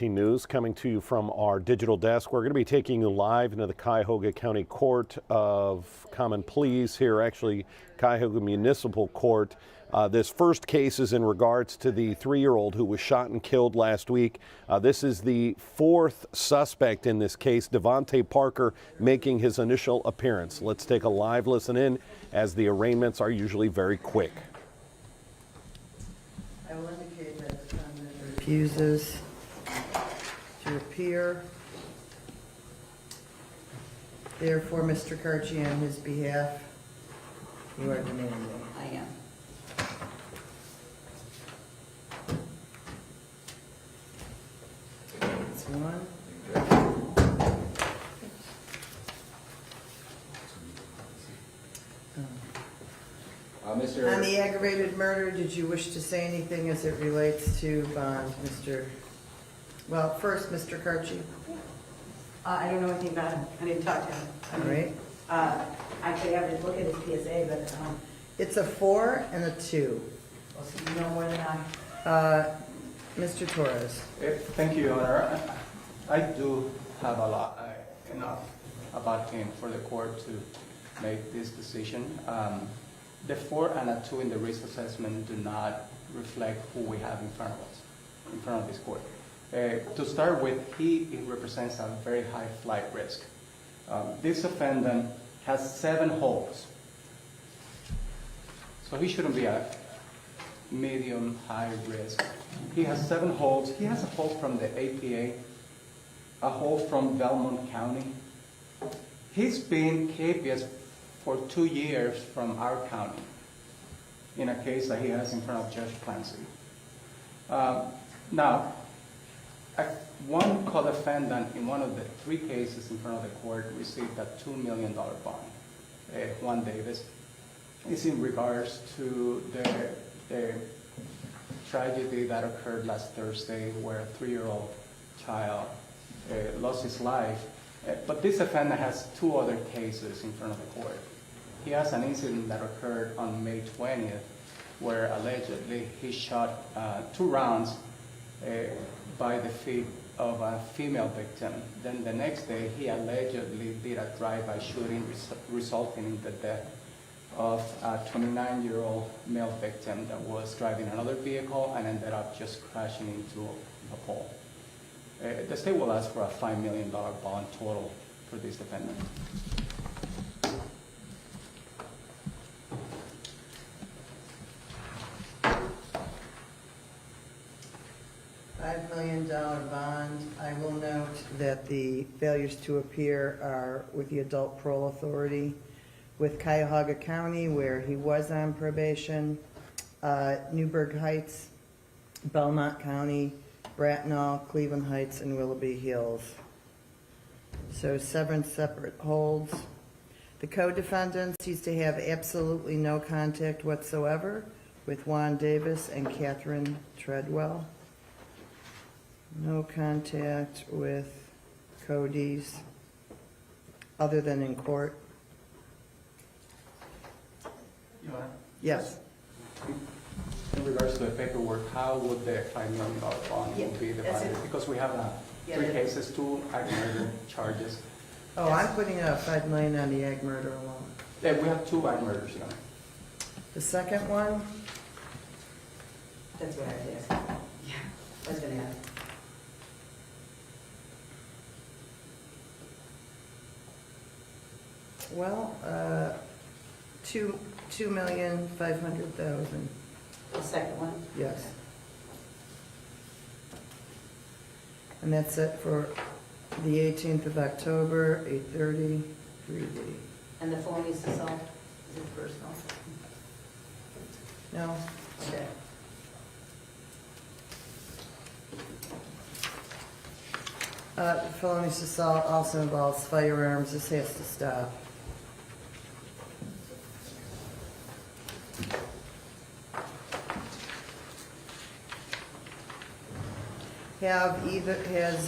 News coming to you from our digital desk. We're going to be taking you live into the Cuyahoga County Court of Common Pleas here, actually Cuyahoga Municipal Court. This first case is in regards to the 3-year-old who was shot and killed last week. This is the 4th suspect in this case, Devontae Parker, making his initial appearance. Let's take a live listen in, as the arraignments are usually very quick. I will indicate that the defendant refuses to appear. Therefore, Mr. Carci, on his behalf, you are demanding. I am. That's one. On the aggravated murder, did you wish to say anything as it relates to bond, Mr.? Well, first, Mr. Carci. I don't know anything about him. I didn't talk to him. All right. Actually, I have to look at his PSA, but It's a 4 and a 2. well, so you know more than I. Mr. Torres. Thank you, Your Honor. I do have a lot, enough about him for the court to make this decision. The 4 and a 2 in the risk assessment do not reflect who we have in front of us, in front of this court. To start with, he represents a very high flight risk. This offendant has 7 holes. So he shouldn't be a medium high risk. He has 7 holes. He has a hole from the APA, a hole from Belmont County. He's been habeas for 2 years from our county in a case that he has in front of Judge Clancy. Now, one co-defendant in one of the 3 cases in front of the court received a $2 million bond. Juan Davis is in regards to the tragedy that occurred last Thursday where a 3-year-old child lost his life. But this offender has 2 other cases in front of the court. He has an incident that occurred on May 20th where allegedly he shot 2 rounds by the feet of a female victim. Then the next day he allegedly did a drive-by shooting resulting in the death of a 29-year-old male victim that was driving another vehicle and ended up just crashing into a pole. The state will ask for a $5 million bond total for this defendant. $5 million bond. I will note that the failures to appear are with the Adult Parole Authority, with Cuyahoga County, where he was on probation, Newburgh Heights, Belmont County, Bracknell, Cleveland Heights, and Willoughby Hills. So 7 separate holds. The co-defendants used to have absolutely no contact whatsoever with Juan Davis and Catherine Treadwell. No contact with Cody's other than in court. Your Honor? Yes. In regards to the paperwork, how would the $5 million bond Yeah, be that's divided? it. Because we have 3 cases, 2 aggravated charges. Oh, I'm putting $5 million on the ag murder alone. Yeah, we have 2 ag murders, Your Honor. The second one, That's what I was asking. Yeah, I was going to ask. well, 2,500,000. The second one? Yes. And that's it for the 18th of October, 8:30, 3D. And the felonious assault? Is it personal? No? Okay. Felonious assault also involves firearms. This has to stop. Has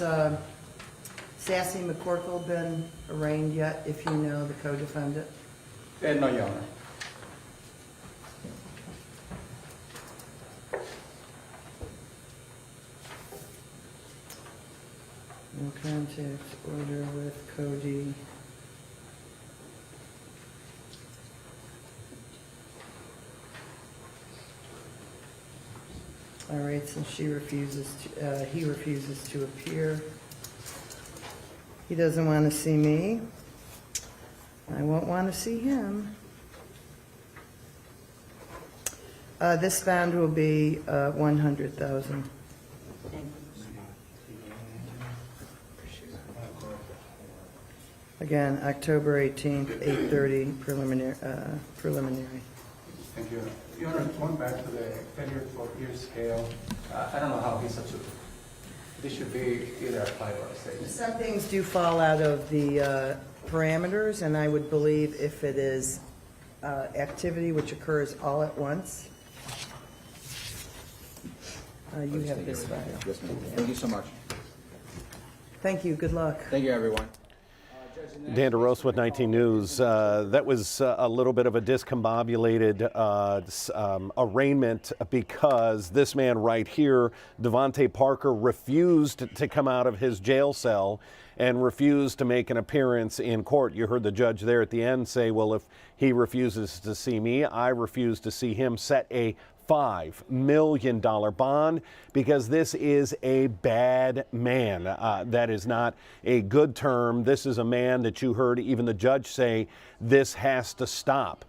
Sassy McCorkle been arraigned yet, if you know the co-defendant? No, Your Honor. No contact order with Cody. All right, since he refuses to appear. He doesn't want to see me. I won't want to see him. This bond will be $100,000. Again, October 18th, 8:30 preliminary. Thank you. Your Honor, going back to the failure to appear scale, I don't know how he's such a, this should be either a 5 or a 6. Some things do fall out of the parameters, and I would believe if it is activity which occurs all at once. You have this file. Yes, ma'am. Thank you so much. Thank you, good luck. Thank you, everyone. Dan DeRose with 19 News. That was a little bit of a discombobulated arraignment because this man right here, Devontae Parker, refused to come out of his jail cell and refused to make an appearance in court. You heard the judge there at the end say, well, if he refuses to see me, I refuse to see him. Set a $5 million bond because this is a bad man. That is not a good term. This is a man that you heard even the judge say this has to stop.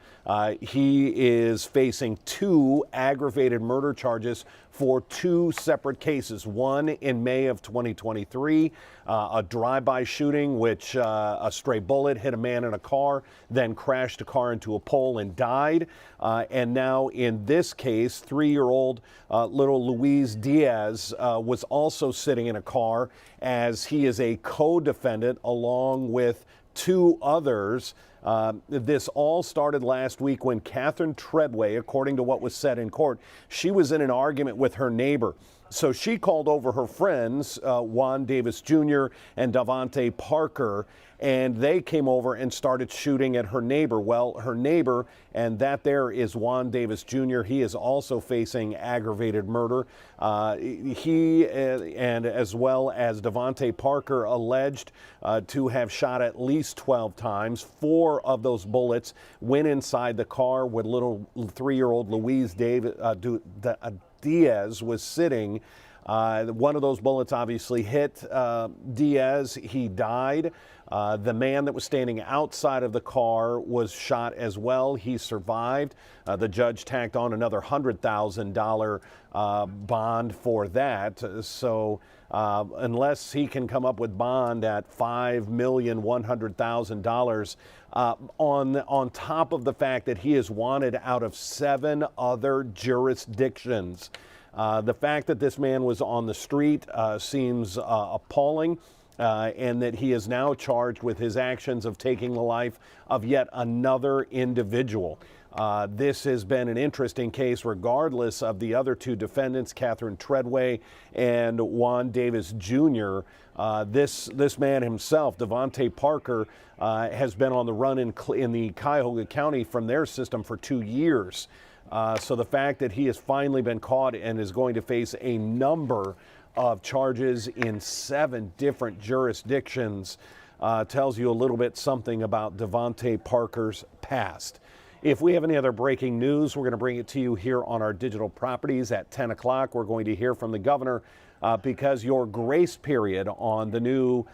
He is facing 2 aggravated murder charges for 2 separate cases. One in May of 2023, a drive-by shooting which a stray bullet hit a man in a car, then crashed a car into a pole and died. And now in this case, 3-year-old little Luis Diaz was also sitting in a car as he is a co-defendant along with 2 others. This all started last week when Catherine Treadway, according to what was said in court, she was in an argument with her neighbor. So she called over her friends, Juan Davis Jr. and Devontae Parker, and they came over and started shooting at her neighbor. Well, her neighbor, and that there is Juan Davis Jr., he is also facing aggravated murder. He and as well as Devontae Parker alleged to have shot at least 12 times. 4 of those bullets went inside the car where little 3-year-old Luis Diaz was sitting. One of those bullets obviously hit Diaz. He died. The man that was standing outside of the car was shot as well. He survived. The judge tacked on another $100,000 bond for that. So unless he can come up with bond at $5,100,000, on top of the fact that he is wanted out of 7 other jurisdictions. The fact that this man was on the street seems appalling, and that he is now charged with his actions of taking the life of yet another individual. This has been an interesting case regardless of the other 2 defendants, Catherine Treadway and Juan Davis Jr. This man himself, Devontae Parker, has been on the run in the Cuyahoga County from their system for 2 years. So the fact that he has finally been caught and is going to face a number of charges in 7 different jurisdictions tells you a little bit something about Devontae Parker's past. If we have any other breaking news, we're going to bring it to you here on our digital properties at 10 o'clock. We're going to hear from the governor because your grace period on the new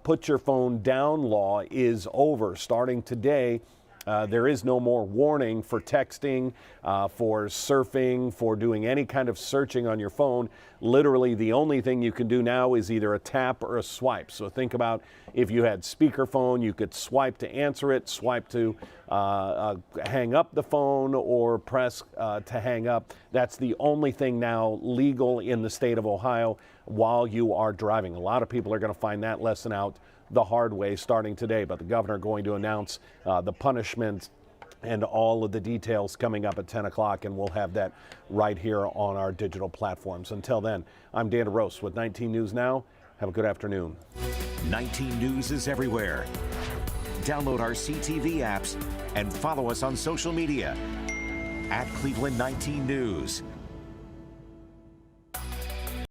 put your phone down law is over. Starting today, there is no more warning for texting, for surfing, for doing any kind of searching on your phone. Literally, the only thing you can do now is either a tap or a swipe. So think about if you had speakerphone, you could swipe to answer it, swipe to hang up the phone, or press to hang up. That's the only thing now legal in the state of Ohio while you are driving. A lot of people are going to find that lesson out the hard way starting today, but the governor going to announce the punishment and all of the details coming up at 10 o'clock, and we'll have that right here on our digital platforms. Until then, I'm Dan DeRose with 19 News Now. Have a good afternoon. 19 News is everywhere. Download our CTV apps and follow us on social media at Cleveland 19 News.